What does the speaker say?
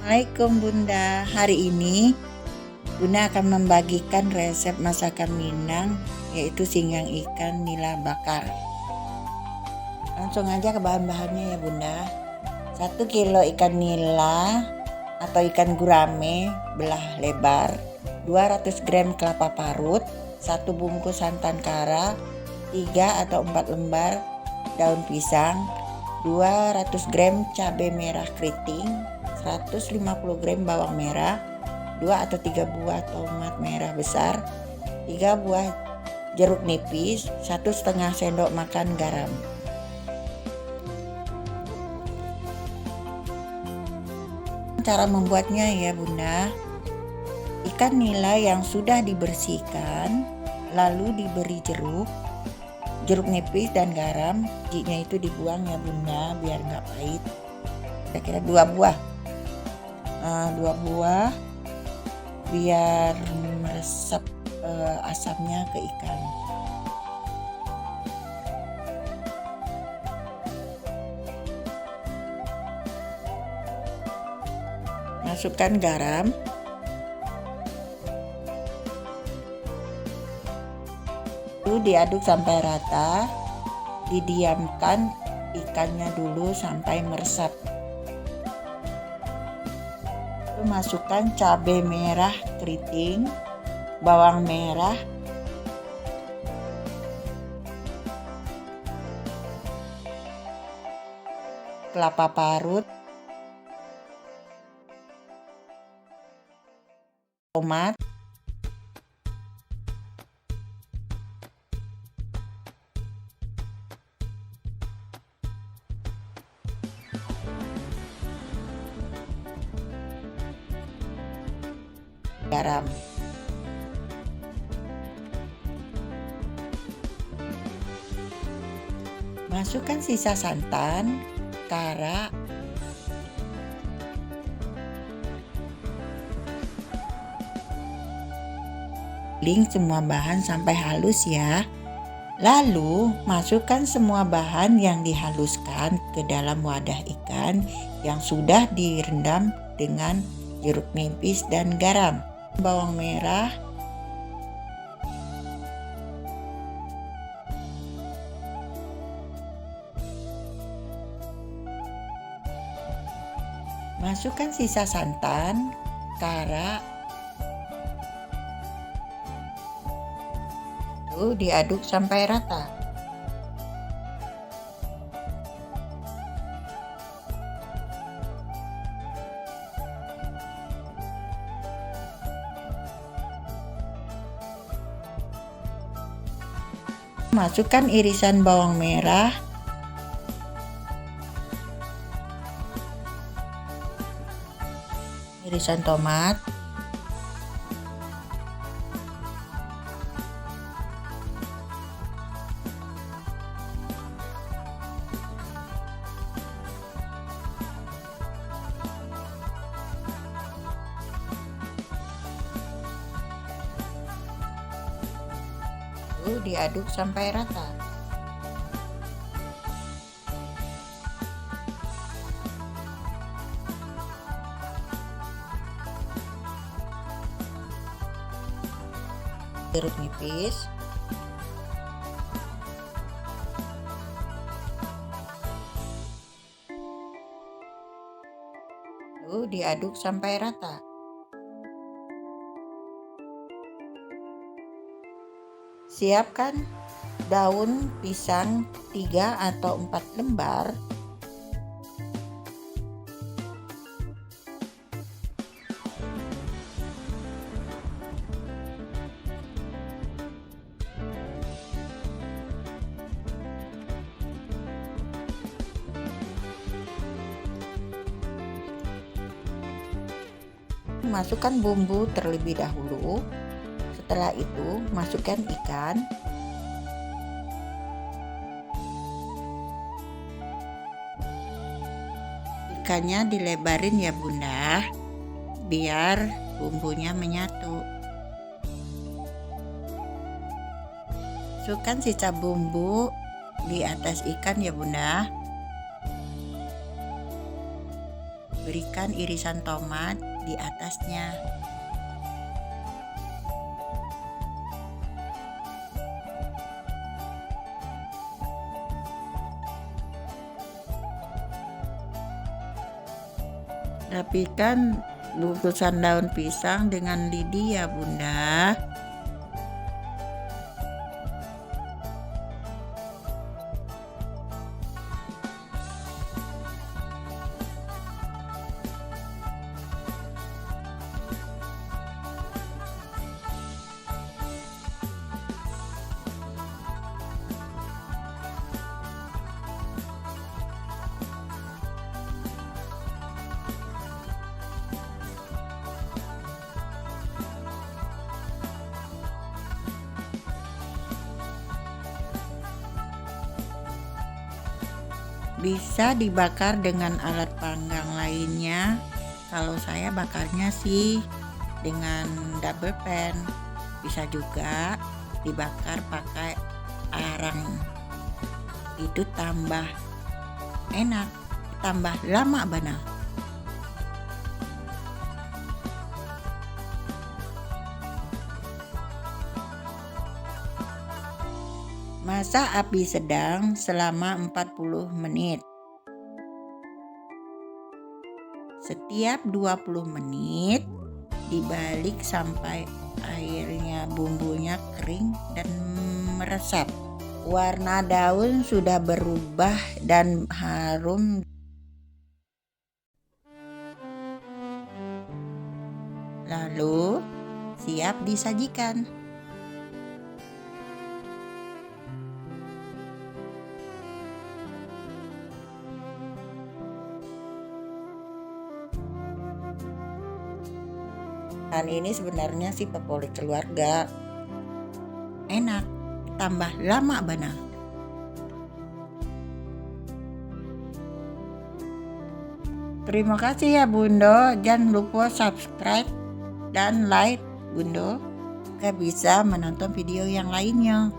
Assalamualaikum Bunda. Hari ini Bunda akan membagikan resep masakan Minang, yaitu singgang ikan nila bakar. Langsung aja ke bahan-bahannya ya Bunda. 1 kilo ikan nila atau ikan gurame belah lebar, 200 gram kelapa parut, 1 bungkus santan kara, 3 atau 4 lembar daun pisang, 200 gram cabai merah keriting, 150 gram bawang merah, 2 atau 3 buah tomat merah besar, 3 buah jeruk nipis, 1,5 sendok makan garam. Cara membuatnya ya Bunda. Ikan nila yang sudah dibersihkan lalu diberi jeruk nipis dan garam, bijinya itu dibuang ya Bunda biar nggak pahit. Kira-kira 2 buah, 2 buah biar meresap asamnya ke ikan. Masukkan garam, lalu diaduk sampai rata, didiamkan ikannya dulu sampai meresap. Lalu masukkan cabai merah keriting, bawang merah, kelapa parut, tomat, garam. Masukkan sisa santan, kara, giling semua bahan sampai halus ya. Lalu masukkan semua bahan yang dihaluskan ke dalam wadah ikan yang sudah direndam dengan jeruk nipis dan garam. Bawang merah, masukkan sisa santan, kara, lalu diaduk sampai rata. Masukkan irisan bawang merah, irisan tomat, lalu diaduk sampai rata. Jeruk nipis, lalu diaduk sampai rata. Siapkan daun pisang 3 atau 4 lembar, masukkan bumbu terlebih dahulu. Setelah itu masukkan ikan, ikannya dilebarin ya Bunda biar bumbunya menyatu. Masukkan sisa bumbu di atas ikan ya Bunda. Berikan irisan tomat di atasnya. Rapikan bungkusan daun pisang dengan lidi ya Bunda. Bisa dibakar dengan alat panggang lainnya. Kalau saya bakarnya sih dengan double pan. Bisa juga dibakar pakai arang. Itu tambah enak, tambah lama bana. Masak api sedang selama 40 menit. Setiap 20 menit dibalik sampai airnya bumbunya kering dan meresap. Warna daun sudah berubah dan harum. Lalu siap disajikan. Dan ini sebenarnya sih favorit keluarga. Enak, tambah lama bana. Terima kasih ya Bundo, jangan lupa subscribe dan like Bundo, juga bisa menonton video yang lainnya.